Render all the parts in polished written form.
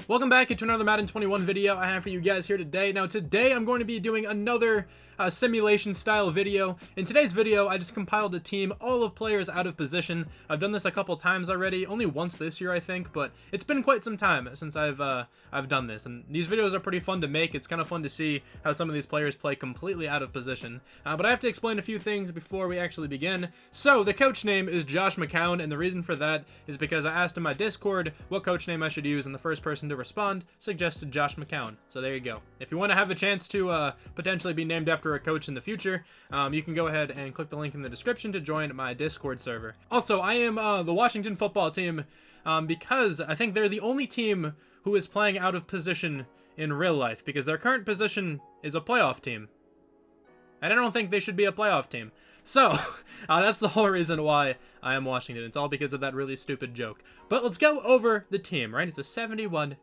Welcome back to another Madden 21 video I have for you guys here today. Now today I'm going to be doing another simulation style video. In today's video I just compiled a team, all of players out of position. I've done this a couple times already, only once this year I think, but it's been quite some time since I've done this, and these videos are pretty fun to make. It's kind of fun to see how some of these players play completely out of position, but I have to explain a few things before we actually begin. So the coach name is Josh McCown, and the reason for that is because I asked in my Discord what coach name I should use, and the first person to respond suggested Josh McCown. So there you go. If you want to have a chance to potentially be named after a coach in the future, you can go ahead and click the link in the description to join my Discord server. Also, I am the Washington football team because I think they're the only team who is playing out of position in real life, because their current position is a playoff team, and I don't think they should be a playoff team. So, that's the whole reason why I am Washington. It's all because of that really stupid joke. But let's go over the team, right? It's a 71-68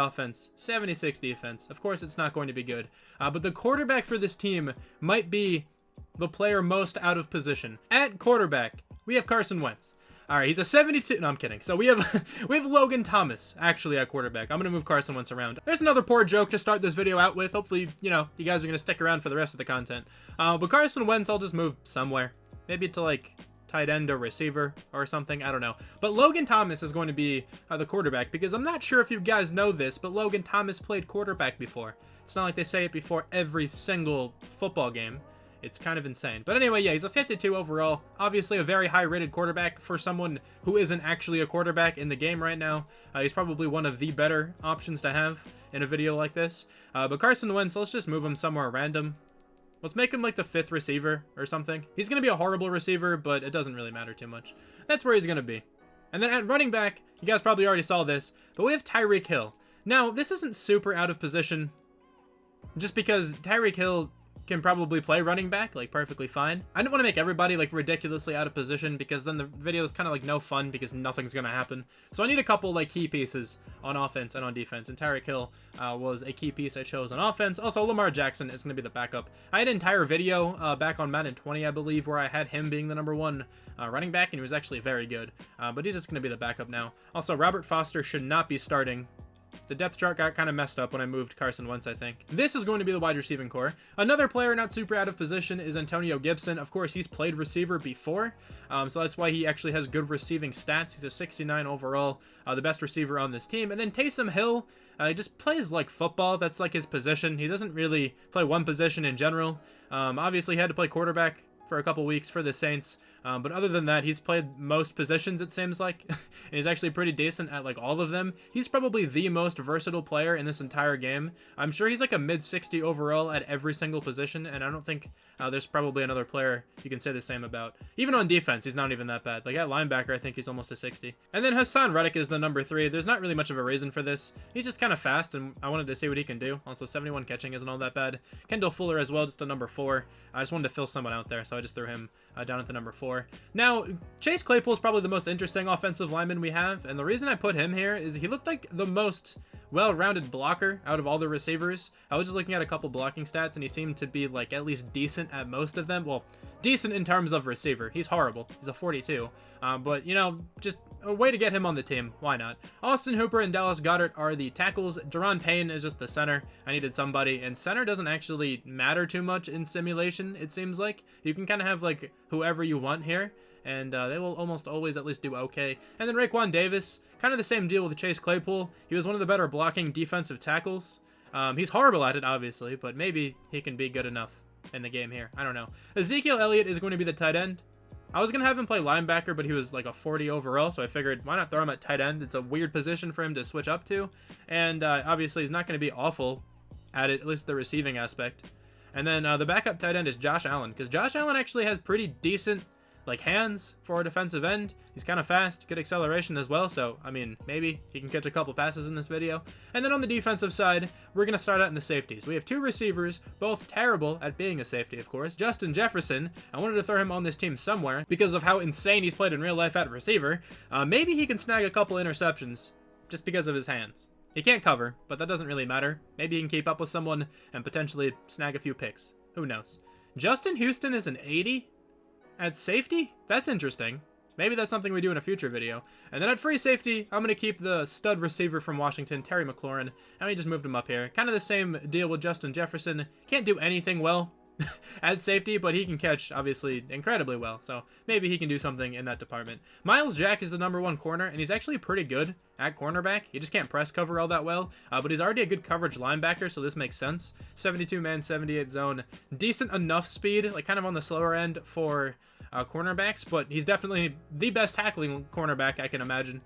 offense, 76 defense. Of course, it's not going to be good. But the quarterback for this team might be the player most out of position. At quarterback, we have Carson Wentz. All right, he's a 72. No, I'm kidding. So we have Logan Thomas actually at quarterback. I'm gonna move Carson Wentz around. There's another poor joke to start this video out with. Hopefully, you guys are gonna stick around for the rest of the content. But Carson Wentz, I'll just move somewhere, maybe to like tight end or receiver or something. I don't know. But Logan Thomas is going to be the quarterback, because I'm not sure if you guys know this, but Logan Thomas played quarterback before. It's not like they say it before every single football game. It's kind of insane. But anyway, yeah, he's a 52 overall. Obviously a very high-rated quarterback for someone who isn't actually a quarterback in the game right now. He's probably one of the better options to have in a video like this. But Carson Wentz, let's just move him somewhere random. Let's make him like the 5th receiver or something. He's going to be a horrible receiver, but it doesn't really matter too much. That's where he's going to be. And then at running back, you guys probably already saw this, but we have Tyreek Hill. Now, this isn't super out of position, just because Tyreek Hill can probably play running back like perfectly fine. I don't want to make everybody like ridiculously out of position, because then the video is kind of like no fun, because nothing's gonna happen. So I need a couple like key pieces on offense and on defense, and Tyreek Hill was a key piece I chose on offense. Also, Lamar Jackson is gonna be the backup. I had an entire video back on Madden 20, I believe, where I had him being the #1 running back, and he was actually very good, but he's just gonna be the backup now. Also, Robert Foster should not be starting. The depth chart got kind of messed up when I moved Carson Wentz, I think. This is going to be the wide receiving core. Another player not super out of position is Antonio Gibson. Of course, he's played receiver before, so that's why he actually has good receiving stats. He's a 69 overall, the best receiver on this team. And then Taysom Hill, he just plays like football. That's like his position. He doesn't really play one position in general. Obviously, he had to play quarterback for a couple weeks for the Saints, but other than that, he's played most positions, it seems like, and he's actually pretty decent at like all of them. He's probably the most versatile player in this entire game. I'm sure he's like a mid-60 overall at every single position, and I don't think there's probably another player you can say the same about. Even on defense, he's not even that bad. Like at linebacker, I think he's almost a 60. And then Hassan Reddick is the #3. There's not really much of a reason for this. He's just kind of fast, and I wanted to see what he can do. Also, 71 catching isn't all that bad. Kendall Fuller as well, just a #4. I just wanted to fill someone out there, so I just threw him down at the #4. Now, Chase Claypool is probably the most interesting offensive lineman we have, and the reason I put him here is he looked like the most well-rounded blocker out of all the receivers. I was just looking at a couple blocking stats, and he seemed to be like at least decent at most of them. Well, decent in terms of receiver. He's horrible. He's a 42. But, just a way to get him on the team. Why not? Austin Hooper and Dallas Goedert are the tackles. Deron Payne is just the center. I needed somebody, and center doesn't actually matter too much in simulation, it seems like. You can kind of have like whoever you want here, and they will almost always at least do okay. And then Raekwon Davis, kind of the same deal with Chase Claypool. He was one of the better blocking defensive tackles. He's horrible at it, obviously, but maybe he can be good enough in the game here. I don't know. Ezekiel Elliott is going to be the tight end. I was going to have him play linebacker, but he was like a 40 overall, so I figured why not throw him at tight end? It's a weird position for him to switch up to, and obviously he's not going to be awful at it, at least the receiving aspect. And then the backup tight end is Josh Allen, because Josh Allen actually has pretty decent like hands for a defensive end. He's kind of fast, good acceleration as well, so I mean, maybe he can catch a couple passes in this video. And then on the defensive side, we're going to start out in the safeties. We have 2 receivers, both terrible at being a safety, of course. Justin Jefferson, I wanted to throw him on this team somewhere because of how insane he's played in real life at receiver. Maybe he can snag a couple interceptions just because of his hands. He can't cover, but that doesn't really matter. Maybe he can keep up with someone and potentially snag a few picks. Who knows? Justin Houston is an 80 at safety? That's interesting. Maybe that's something we do in a future video. And then at free safety, I'm going to keep the stud receiver from Washington, Terry McLaurin, and we just moved him up here. Kind of the same deal with Justin Jefferson. Can't do anything well at safety, but he can catch, obviously, incredibly well. So maybe he can do something in that department. Myles Jack is the #1 corner, and he's actually pretty good at cornerback. He just can't press cover all that well, but he's already a good coverage linebacker, so this makes sense. 72 man, 78 zone. Decent enough speed, like kind of on the slower end for cornerbacks, but he's definitely the best tackling cornerback I can imagine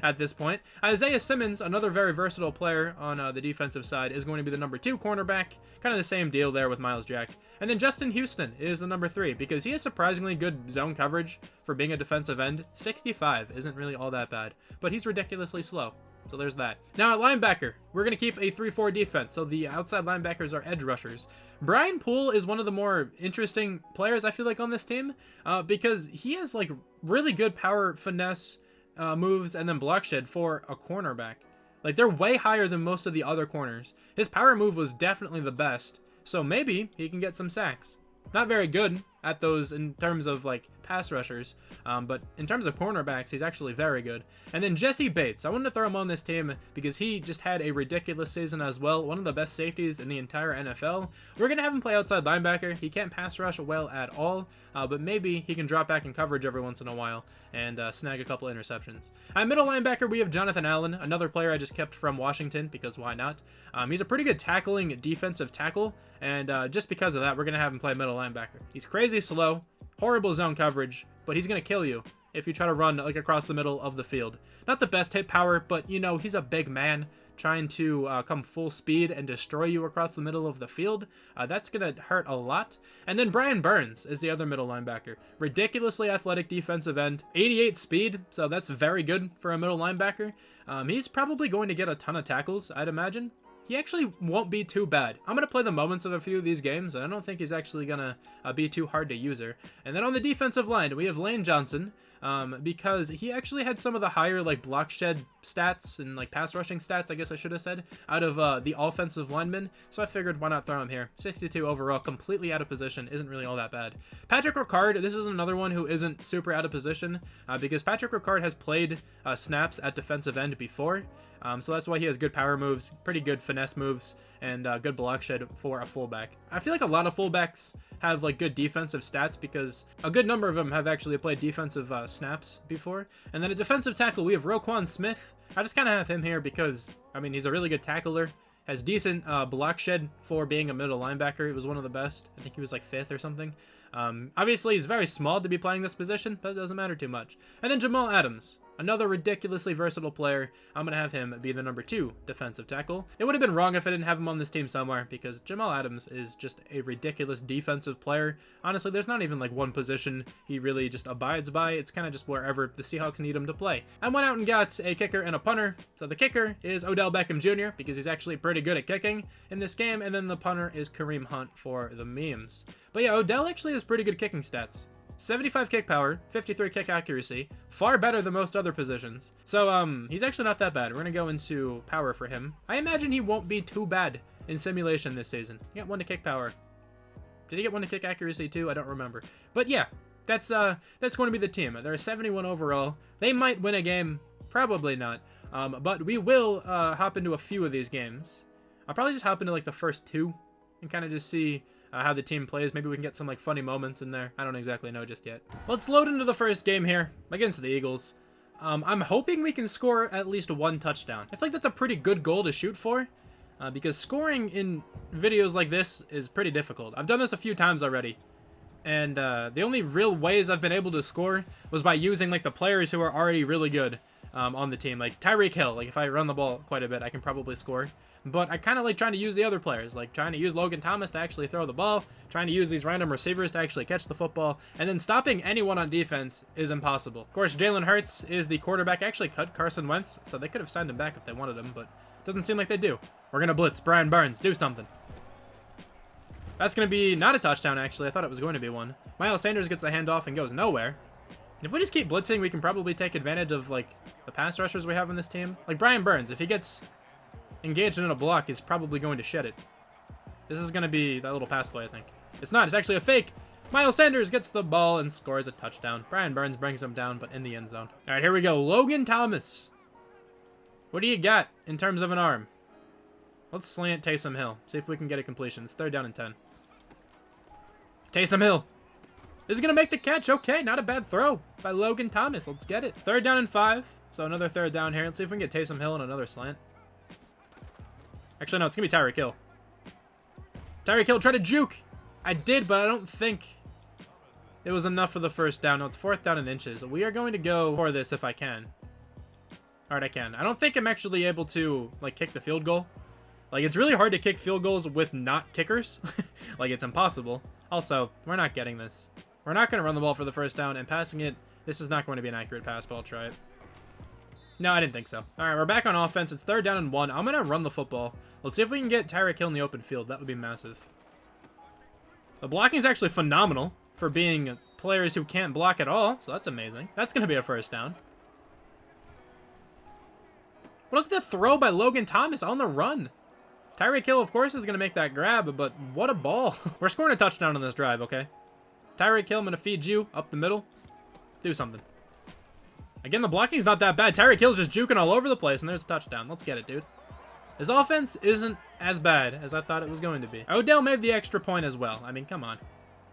at this point. Isaiah Simmons, another very versatile player on the defensive side, is going to be the #2 cornerback. Kind of the same deal there with Myles Jack. And then Justin Houston is the #3 because he has surprisingly good zone coverage for being a defensive end. 65 isn't really all that bad, but he's ridiculously slow. So there's that. Now at linebacker, we're going to keep a 3-4 defense. So the outside linebackers are edge rushers. Brian Poole is one of the more interesting players, I feel like, on this team because he has like really good power, finesse moves, and then block shed for a cornerback. Like they're way higher than most of the other corners. His power move was definitely the best. So maybe he can get some sacks. Not very good at those in terms of like pass rushers, but in terms of cornerbacks, he's actually very good. And then Jesse Bates, I wanted to throw him on this team because he just had a ridiculous season as well. One of the best safeties in the entire NFL. We're going to have him play outside linebacker. He can't pass rush well at all, but maybe he can drop back in coverage every once in a while and snag a couple interceptions. At middle linebacker, we have Jonathan Allen, another player I just kept from Washington because why not? He's a pretty good tackling defensive tackle, and just because of that, we're going to have him play middle linebacker. He's crazy slow, horrible zone coverage, but he's going to kill you if you try to run like across the middle of the field. Not the best hit power, but you know, he's a big man trying to come full speed and destroy you across the middle of the field. That's going to hurt a lot. And then Brian Burns is the other middle linebacker. Ridiculously athletic defensive end. 88 speed, so that's very good for a middle linebacker. He's probably going to get a ton of tackles, I'd imagine. He actually won't be too bad. I'm going to play the moments of a few of these games, and I don't think he's actually going to be too hard to user. And then on the defensive line, we have Lane Johnson, because he actually had some of the higher like block shed stats and like pass rushing stats, I guess I should have said, out of the offensive linemen. So I figured why not throw him here. 62 overall, completely out of position, isn't really all that bad. Patrick Ricard, this is another one who isn't super out of position because Patrick Ricard has played snaps at defensive end before. So that's why he has good power moves, pretty good finesse moves, and good block shed for a fullback. I feel like a lot of fullbacks have like good defensive stats because a good number of them have actually played defensive snaps before. And then a defensive tackle, we have Roquan Smith. I just kind of have him here because, I mean, he's a really good tackler, has decent block shed for being a middle linebacker. It was one of the best. I think he was like 5th or something. Obviously, he's very small to be playing this position, but it doesn't matter too much. And then Jamal Adams. Another ridiculously versatile player. I'm going to have him be the #2 defensive tackle. It would have been wrong if I didn't have him on this team somewhere because Jamal Adams is just a ridiculous defensive player. Honestly, there's not even like one position he really just abides by. It's kind of just wherever the Seahawks need him to play. I went out and got a kicker and a punter. So the kicker is Odell Beckham Jr. because he's actually pretty good at kicking in this game. And then the punter is Kareem Hunt for the memes. But yeah, Odell actually has pretty good kicking stats. 75 kick power, 53 kick accuracy, far better than most other positions. So, he's actually not that bad. We're gonna go into power for him. I imagine he won't be too bad in simulation this season. He got 1 to kick power. Did he get 1 to kick accuracy too? I don't remember. But yeah, that's going to be the team. They're 71 overall. They might win a game, probably not. But we will hop into a few of these games. I'll probably just hop into like the first 2 and kind of just see how the team plays. Maybe we can get some like funny moments in there. I don't exactly know just yet. Let's load into the first game here against the Eagles. I'm hoping we can score at least 1 touchdown. I feel like that's a pretty good goal to shoot for because scoring in videos like this is pretty difficult. I've done this a few times already, and the only real ways I've been able to score was by using like the players who are already really good on the team. Like Tyreek Hill, like if I run the ball quite a bit, I can probably score. But I kind of like trying to use the other players, like trying to use Logan Thomas to actually throw the ball, trying to use these random receivers to actually catch the football, and then stopping anyone on defense is impossible. Of course, Jalen Hurts is the quarterback. Actually cut Carson Wentz, so they could have signed him back if they wanted him, but it doesn't seem like they do. We're going to blitz. Brian Burns, do something. That's going to be not a touchdown, actually. I thought it was going to be one. Miles Sanders gets a handoff and goes nowhere. If we just keep blitzing, we can probably take advantage of like the pass rushers we have on this team. Like Brian Burns, if he gets engaged in a block, he's probably going to shed it. This is going to be that little pass play, I think. It's not. It's actually a fake. Miles Sanders gets the ball and scores a touchdown. Brian Burns brings him down, but in the end zone. All right, here we go. Logan Thomas. What do you got in terms of an arm? Let's slant Taysom Hill. See if we can get a completion. It's 3rd down and 10. Taysom Hill. Is he going to make the catch? Okay, not a bad throw by Logan Thomas. Let's get it. 3rd down and 5. So another 3rd down here. Let's see if we can get Taysom Hill on another slant. Actually, no, it's going to be Tyreek Hill. Tyreek Hill tried to juke. I did, but I don't think it was enough for the 1st down. No, it's 4th down and inches. We are going to go for this if I can. All right, I can. I don't think I'm actually able to, like, kick the field goal. Like, it's really hard to kick field goals with not kickers. Like, it's impossible. Also, we're not getting this. We're not going to run the ball for the 1st down, and passing it, this is not going to be an accurate pass, but I'll try it. No, I didn't think so. All right, we're back on offense. It's 3rd down and 1. I'm going to run the football. Let's see if we can get Tyreek Hill in the open field. That would be massive. The blocking is actually phenomenal for being players who can't block at all, so that's amazing. That's going to be a 1st down. Look at the throw by Logan Thomas on the run. Tyreek Hill, of course, is going to make that grab, but what a ball. We're scoring a touchdown on this drive, okay? Tyreek Hill, I'm going to feed you up the middle. Do something. Again, the blocking's not that bad. Tyreek Hill's just juking all over the place, and there's a touchdown. Let's get it, dude. His offense isn't as bad as I thought it was going to be. Odell made the extra point as well. I mean, come on.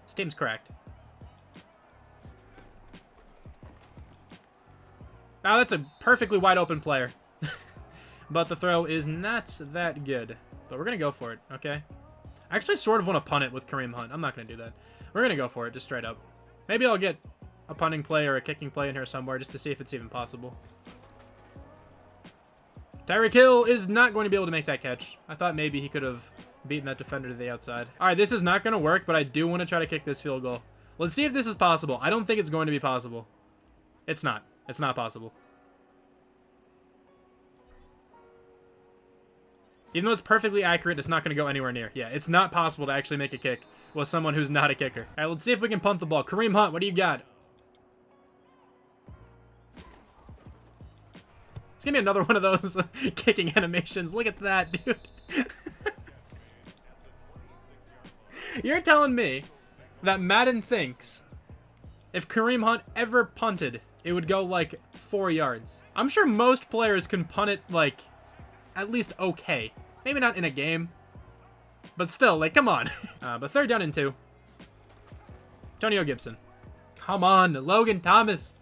This team's cracked. Now, that's a perfectly wide open player. But the throw is not that good. But we're going to go for it, okay? I actually sort of want to punt it with Kareem Hunt. I'm not going to do that. We're going to go for it, just straight up. Maybe I'll get a punting play or a kicking play in here somewhere just to see if it's even possible. Tyreek Hill is not going to be able to make that catch. I thought maybe he could have beaten that defender to the outside. All right, this is not going to work, but I do want to try to kick this field goal. Let's see if this is possible. I don't think it's going to be possible. It's not. It's not possible. Even though it's perfectly accurate, it's not going to go anywhere near. Yeah, it's not possible to actually make a kick with someone who's not a kicker. All right, let's see if we can punt the ball. Kareem Hunt, what do you got? It's going to be another one of those kicking animations. Look at that, dude. You're telling me that Madden thinks if Kareem Hunt ever punted, it would go like 4 yards. I'm sure most players can punt it like at least okay. Maybe not in a game, but still, like, come on. But 3rd down and 2. Antonio Gibson. Come on, Logan Thomas.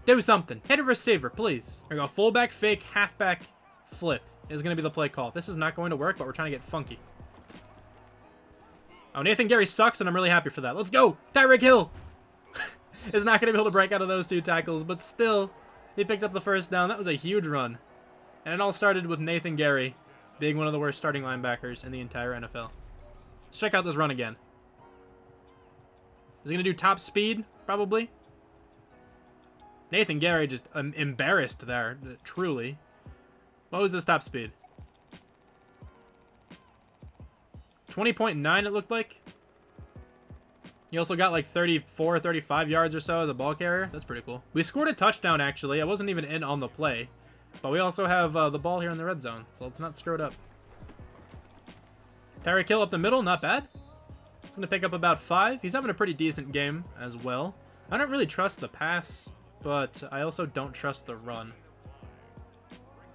Do something. Hit a receiver, please. Here we go. Fullback, fake, halfback, flip is going to be the play call. This is not going to work, but we're trying to get funky. Oh, Nathan Gary sucks, and I'm really happy for that. Let's go. Tyreek Hill is not going to be able to break out of those 2 tackles, but still, he picked up the 1st down. That was a huge run. And it all started with Nathan Gary being one of the worst starting linebackers in the entire NFL. Let's check out this run again. Is he going to do top speed? Probably. Nathan Gary just embarrassed there, truly. What was his top speed? 20.9 it looked like. He also got like 34, 35 yards or so as a ball carrier. That's pretty cool. We scored a touchdown, actually. I wasn't even in on the play. But we also have the ball here in the red zone, so let's not screw it up. Tyreek Hill up the middle, not bad. He's going to pick up about 5. He's having a pretty decent game as well. I don't really trust the pass, but I also don't trust the run.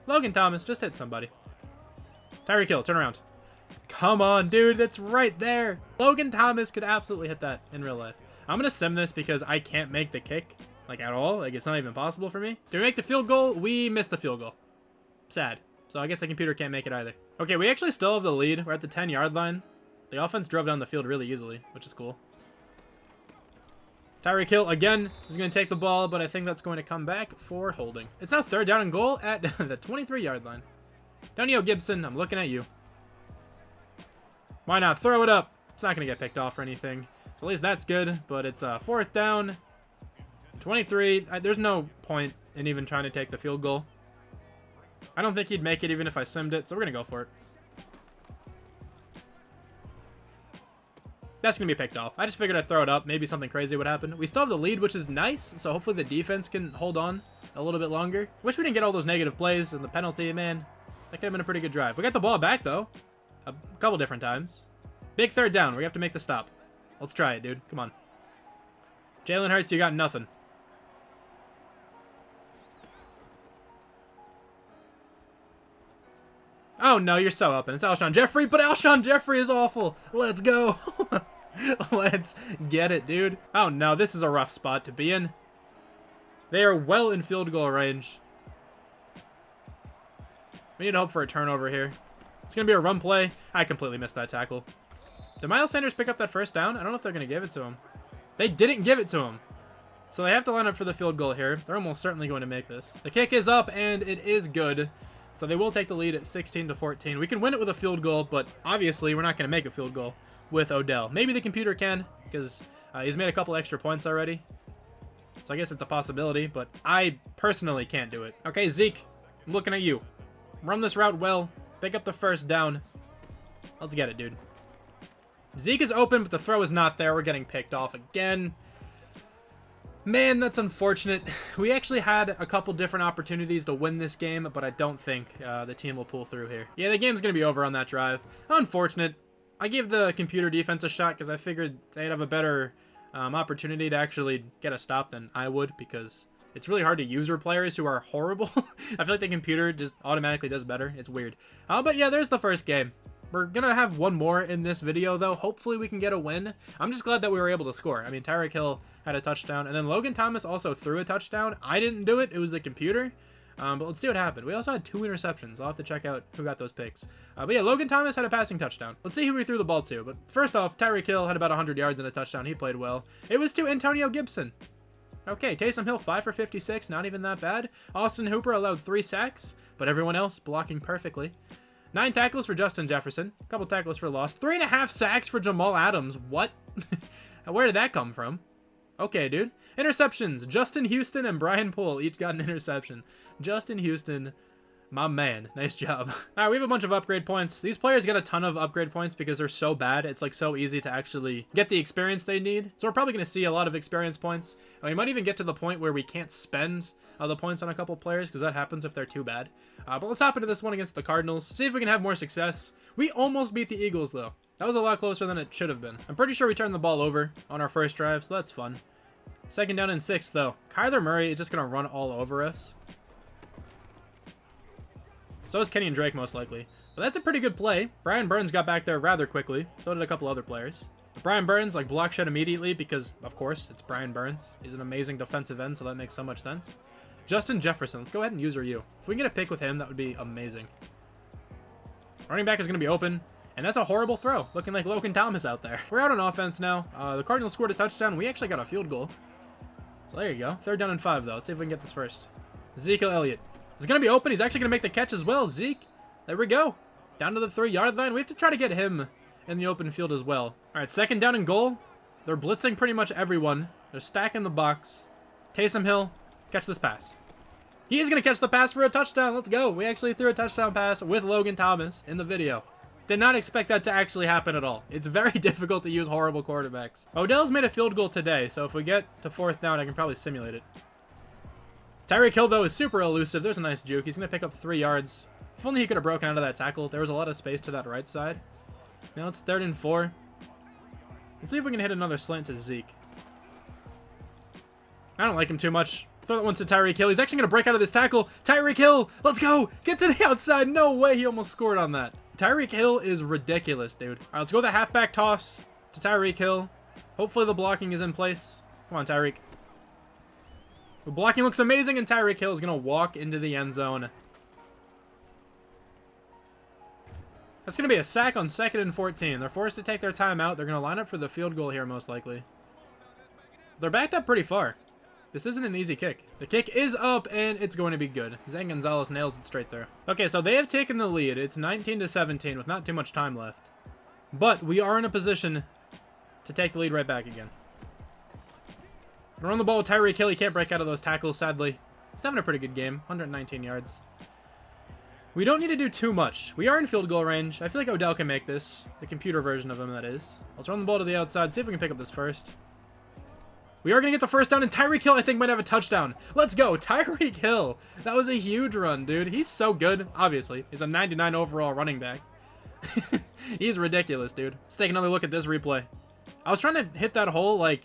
Logan Thomas, just hit somebody. Tyreek Hill, turn around. Come on, dude, that's right there. Logan Thomas could absolutely hit that in real life. I'm going to sim this because I can't make the kick. Like, at all. Like, it's not even possible for me. Did we make the field goal? We missed the field goal. Sad. So I guess the computer can't make it either. Okay, we actually still have the lead. We're at the 10-yard line. The offense drove down the field really easily, which is cool. Tyreek Hill, again, is going to take the ball, but I think that's going to come back for holding. It's now 3rd down and goal at the 23-yard line. Antonio Gibson, I'm looking at you. Why not? Throw it up. It's not going to get picked off or anything. So at least that's good, but it's 4th down. 23. There's no point in even trying to take the field goal. I don't think he'd make it even if I simmed it, so we're going to go for it. That's going to be picked off. I just figured I'd throw it up. Maybe something crazy would happen. We still have the lead, which is nice, so hopefully the defense can hold on a little bit longer. Wish we didn't get all those negative plays and the penalty, man. That could have been a pretty good drive. We got the ball back, though. A couple different times. Big 3rd down. We have to make the stop. Let's try it, dude. Come on. Jalen Hurts, you got nothing. Oh, no, you're so open. It's Alshon Jeffrey, but Alshon Jeffrey is awful. Let's go. Let's get it, dude. Oh, no, this is a rough spot to be in. They are well in field goal range. We need to hope for a turnover here. It's going to be a run play. I completely missed that tackle. Did Miles Sanders pick up that first down? I don't know if they're going to give it to him. They didn't give it to him. So they have to line up for the field goal here. They're almost certainly going to make this. The kick is up, and it is good. So they will take the lead at 16-14. We can win it with a field goal, but obviously we're not going to make a field goal with Odell. Maybe the computer can, because he's made a couple extra points already. So I guess it's a possibility, but I personally can't do it. Okay, Zeke, I'm looking at you. Run this route well. Pick up the first down. Let's get it, dude. Zeke is open, but the throw is not there. We're getting picked off again. Man, that's unfortunate. We actually had a couple different opportunities to win this game, but I don't think the team will pull through here. Yeah, the game's going to be over on that drive. Unfortunate. I gave the computer defense a shot because I figured they'd have a better opportunity to actually get a stop than I would, because it's really hard to user players who are horrible. I feel like the computer just automatically does better. It's weird. But yeah, there's the first game. We're going to have one more in this video, though. Hopefully we can get a win. I'm just glad that we were able to score. I mean, Tyreek Hill had a touchdown, and then Logan Thomas also threw a touchdown. I didn't do it. It was the computer. But let's see what happened. We also had 2 interceptions. I'll have to check out who got those picks. But yeah, Logan Thomas had a passing touchdown. Let's see who we threw the ball to. But first off, Tyreek Hill had about 100 yards and a touchdown. He played well. It was to Antonio Gibson. Okay, Taysom Hill, 5 for 56. Not even that bad. Austin Hooper allowed 3 sacks, but everyone else blocking perfectly. 9 tackles for Justin Jefferson. A couple tackles for loss. 3.5 sacks for Jamal Adams. What? Where did that come from? Okay, dude. Interceptions. Justin Houston and Brian Poole each got an interception. Justin Houston, my man. Nice job. All right, we have a bunch of upgrade points. These players get a ton of upgrade points because they're so bad. It's like so easy to actually get the experience they need. So we're probably going to see a lot of experience points. And we might even get to the point where we can't spend the points on a couple players, because that happens if they're too bad. But let's hop into this one against the Cardinals. See if we can have more success. We almost beat the Eagles, though. That was a lot closer than it should have been. I'm pretty sure we turned the ball over on our first drive, so that's fun. 2nd down and 6, though. Kyler Murray is just going to run all over us. So is Kenny and Drake, most likely. But that's a pretty good play. Brian Burns got back there rather quickly. So did a couple other players. But Brian Burns, like, block shed immediately because, of course, it's Brian Burns. He's an amazing defensive end, so that makes so much sense. Justin Jefferson. Let's go ahead and use you. If we can get a pick with him, that would be amazing. Running back is going to be open. And that's a horrible throw. Looking like Logan Thomas out there. We're out on offense now. The Cardinals scored a touchdown. We actually got a field goal. So there you go. 3rd down and 5, though. Let's see if we can get this first. Ezekiel Elliott. He's going to be open. He's actually going to make the catch as well. Zeke. There we go. Down to the 3-yard line. We have to try to get him in the open field as well. All right, 2nd down and goal. They're blitzing pretty much everyone. They're stacking the box. Taysom Hill. Catch this pass. He is going to catch the pass for a touchdown. Let's go. We actually threw a touchdown pass with Logan Thomas in the video. Did not expect that to actually happen at all. It's very difficult to use horrible quarterbacks. Odell's made a field goal today, so if we get to 4th down, I can probably simulate it. Tyreek Hill, though, is super elusive. There's a nice juke. He's going to pick up 3 yards. If only he could have broken out of that tackle. There was a lot of space to that right side. Now it's 3rd and 4. Let's see if we can hit another slant to Zeke. I don't like him too much. Throw that one to Tyreek Hill. He's actually going to break out of this tackle. Tyreek Hill, let's go. Get to the outside. No way he almost scored on that. Tyreek Hill is ridiculous, dude. All right, let's go with the halfback toss to Tyreek Hill. Hopefully the blocking is in place. Come on, Tyreek. The blocking looks amazing, and Tyreek Hill is going to walk into the end zone. That's going to be a sack on 2nd and 14. They're forced to take their time out. They're going to line up for the field goal here, most likely. They're backed up pretty far. This isn't an easy kick. The kick is up, and it's going to be good. Zane Gonzalez nails it straight there. Okay, so they have taken the lead. It's 19-17 with not too much time left. But we are in a position to take the lead right back again. Run the ball with Tyreek Hill. He can't break out of those tackles, sadly. He's having a pretty good game. 119 yards. We don't need to do too much. We are in field goal range. I feel like Odell can make this. The computer version of him, that is. Let's run the ball to the outside. See if we can pick up this first. We are going to get the first down, and Tyreek Hill, I think, might have a touchdown. Let's go. Tyreek Hill. That was a huge run, dude. He's so good, obviously. He's a 99 overall running back. He's ridiculous, dude. Let's take another look at this replay. I was trying to hit that hole, like,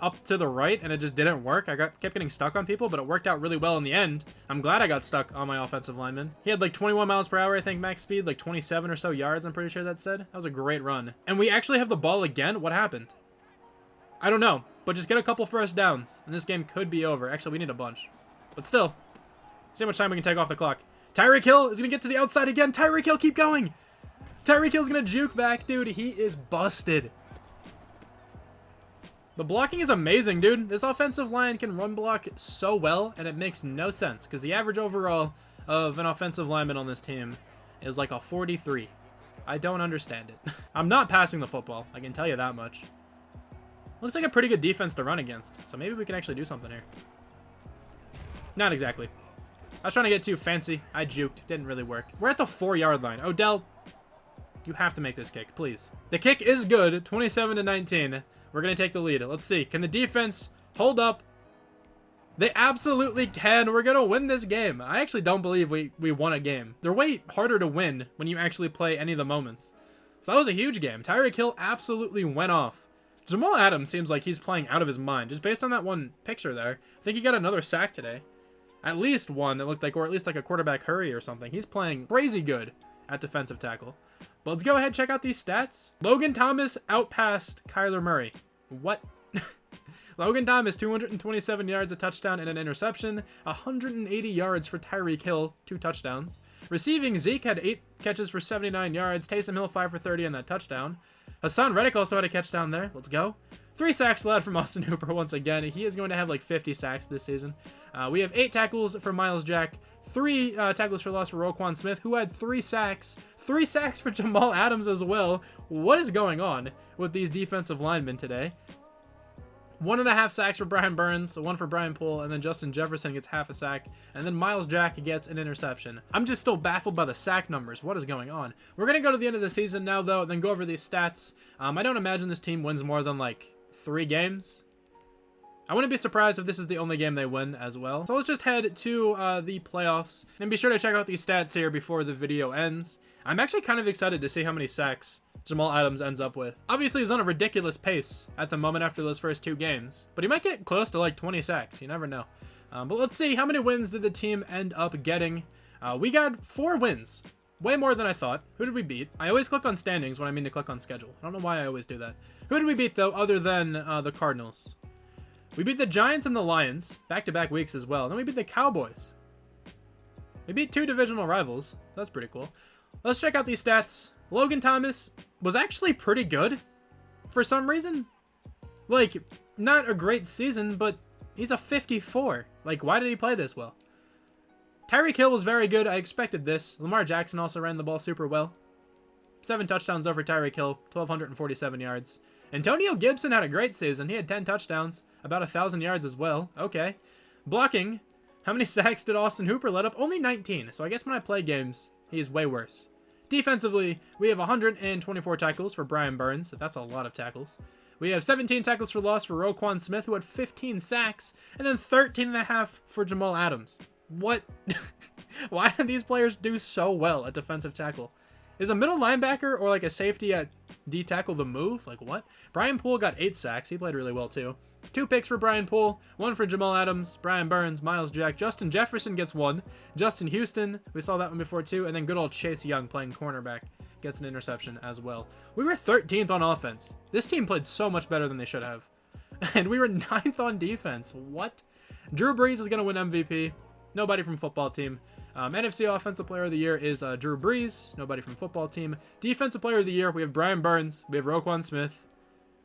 up to the right, and it just didn't work. I kept getting stuck on people, but it worked out really well in the end. I'm glad I got stuck on my offensive lineman. He had like 21 miles per hour, I think, max speed, like 27 or so yards, I'm pretty sure that said. That was a great run. And we actually have the ball again? What happened? I don't know, but just get a couple first downs, and this game could be over. Actually, we need a bunch. But still, see how much time we can take off the clock. Tyreek Hill is going to get to the outside again. Tyreek Hill, keep going. Tyreek Hill's going to juke back. Dude, he is busted. The blocking is amazing, dude. This offensive line can run block so well, and it makes no sense, because the average overall of an offensive lineman on this team is like a 43. I don't understand it. I'm not passing the football, I can tell you that much. Looks like a pretty good defense to run against, so maybe we can actually do something here. Not exactly. I was trying to get too fancy. I juked. Didn't really work. We're at the 4-yard line. Odell, you have to make this kick, please. The kick is good, 27-19. We're going to take the lead. Let's see. Can the defense hold up? They absolutely can. We're going to win this game. I actually don't believe we won a game. They're way harder to win when you actually play any of the moments. So that was a huge game. Tyreek Hill absolutely went off. Jamal Adams seems like he's playing out of his mind. Just based on that one picture there. I think he got another sack today. At least one that looked like, or at least like a quarterback hurry or something. He's playing crazy good at defensive tackle. But let's go ahead and check out these stats. Logan Thomas outpassed Kyler Murray. What? Logan Thomas, 227 yards, a touchdown, and an interception. 180 yards for Tyreek Hill, 2 touchdowns. Receiving, Zeke had 8 catches for 79 yards. Taysom Hill, 5 for 30 on that touchdown. Hassan Reddick also had a catch down there. Let's go. 3 sacks allowed from Austin Hooper once again. He is going to have like 50 sacks this season. We have 8 tackles for Myles Jack. 3 tackles for loss for Roquan Smith, who had 3 sacks. 3 sacks for Jamal Adams as well. What is going on with these defensive linemen today? 1.5 sacks for Brian Burns, 1 for Brian Poole, and then Justin Jefferson gets half a sack, and then Myles Jack gets an interception. I'm just still baffled by the sack numbers. What is going on? We're going to go to the end of the season now, though, and then go over these stats. I don't imagine this team wins more than like 3 games. I wouldn't be surprised if this is the only game they win as well. So let's just head to the playoffs, and be sure to check out these stats here before the video ends. I'm actually kind of excited to see how many sacks Jamal Adams ends up with. Obviously, he's on a ridiculous pace at the moment after those first 2 games, but he might get close to like 20 sacks. You never know. But let's see, how many wins did the team end up getting? We got 4 wins. Way more than I thought. Who did we beat? I always click on standings when I mean to click on schedule. I don't know why I always do that. Who did we beat, though, other than the Cardinals? We beat the Giants and the Lions, back-to-back weeks as well. Then we beat the Cowboys. We beat 2 divisional rivals. That's pretty cool. Let's check out these stats. Logan Thomas was actually pretty good for some reason. Like, not a great season, but he's a 54. Like, why did he play this well? Tyreek Hill was very good. I expected this. Lamar Jackson also ran the ball super well. 7 touchdowns over Tyreek Hill, 1,247 yards. Antonio Gibson had a great season. He had 10 touchdowns, about 1,000 yards as well. Okay. Blocking. How many sacks did Austin Hooper let up? Only 19. So I guess when I play games, he's way worse. Defensively, we have 124 tackles for Brian Burns. That's a lot of tackles. We have 17 tackles for loss for Roquan Smith, who had 15 sacks, and then 13.5 for Jamal Adams. What? Why did these players do so well at defensive tackle? Is a middle linebacker or like a safety at D-tackle the move? Like what? Brian Poole got 8 sacks. He played really well too. 2 picks for Brian Poole, 1 for Jamal Adams, Brian Burns, Myles Jack. Justin Jefferson gets 1. Justin Houston, we saw that one before too. And then good old Chase Young playing cornerback gets an interception as well. We were 13th on offense. This team played so much better than they should have. And we were 9th on defense. What? Drew Brees is going to win MVP. Nobody from football team. NFC Offensive Player of the Year is Drew Brees. Nobody from football team. Defensive Player of the Year, we have Brian Burns. We have Roquan Smith.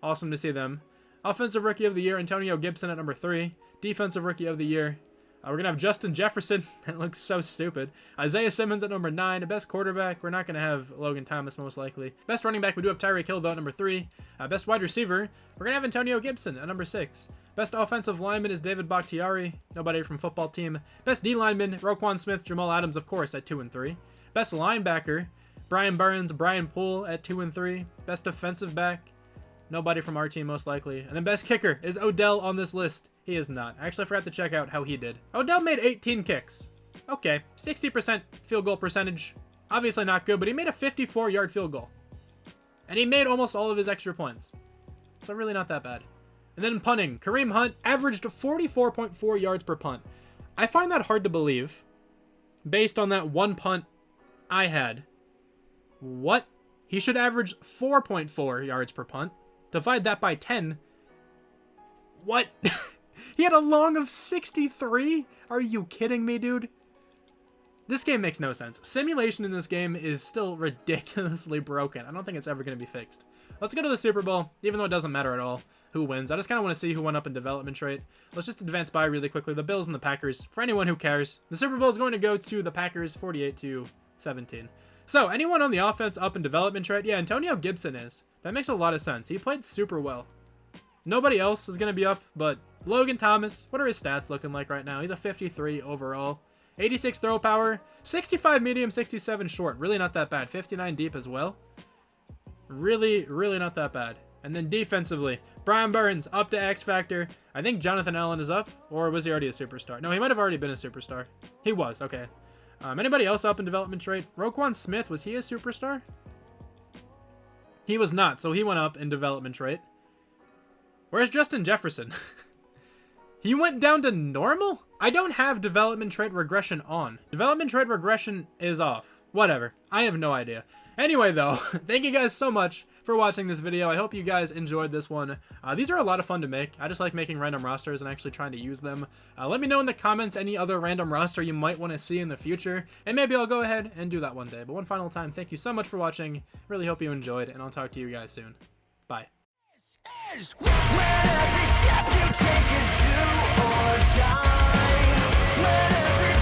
Awesome to see them. Offensive Rookie of the Year, Antonio Gibson at number 3. Defensive Rookie of the Year, we're going to have Justin Jefferson. That looks so stupid. Isaiah Simmons at number 9. Best quarterback, we're not going to have Logan Thomas most likely. Best running back, we do have Tyreek Hill though at number 3. Best wide receiver, we're going to have Antonio Gibson at number 6. Best offensive lineman is David Bakhtiari. Nobody from football team. Best D lineman, Roquan Smith, Jamal Adams, of course, at 2 and 3. Best linebacker, Brian Burns, Brian Poole at 2 and 3. Best defensive back, nobody from our team most likely. And then best kicker is Odell on this list. He is not. I actually forgot to check out how he did. Odell made 18 kicks. Okay, 60% field goal percentage. Obviously not good, but he made a 54-yard field goal. And he made almost all of his extra points. So really not that bad. And then punting, Kareem Hunt averaged 44.4 yards per punt. I find that hard to believe based on that one punt I had. What? He should average 4.4 yards per punt. Divide that by 10. What? He had a long of 63? Are you kidding me, dude? This game makes no sense. Simulation in this game is still ridiculously broken. I don't think it's ever going to be fixed. Let's go to the Super Bowl, even though it doesn't matter at all who wins. I just kind of want to see who went up in development trait. Let's just advance by really quickly. The Bills and the Packers. For anyone who cares, the Super Bowl is going to go to the Packers 48-17. So, anyone on the offense up in development trait? Yeah, Antonio Gibson is. That makes a lot of sense. He played super well. Nobody else is going to be up, but Logan Thomas. What are his stats looking like right now? He's a 53 overall. 86 throw power. 65 medium, 67 short. Really not that bad. 59 deep as well. Really, really not that bad. And then defensively, Brian Burns up to X Factor. I think Jonathan Allen is up, or was he already a superstar? No, he might have already been a superstar. He was, okay. Anybody else up in development trait? Roquan Smith, was he a superstar? He was not, so he went up in development trait. Where's Justin Jefferson? He went down to normal? I don't have development trait regression on. Development trait regression is off. Whatever. I have no idea. Anyway, though, thank you guys so much for watching this video. I hope you guys enjoyed this one. These are a lot of fun to make. I just like making random rosters and actually trying to use them. Let me know in the comments any other random roster you might want to see in the future, and maybe I'll go ahead and do that one day. But one final time, thank you so much for watching. Really hope you enjoyed, and I'll talk to you guys soon. Bye. Where every step you take is do or die. Where every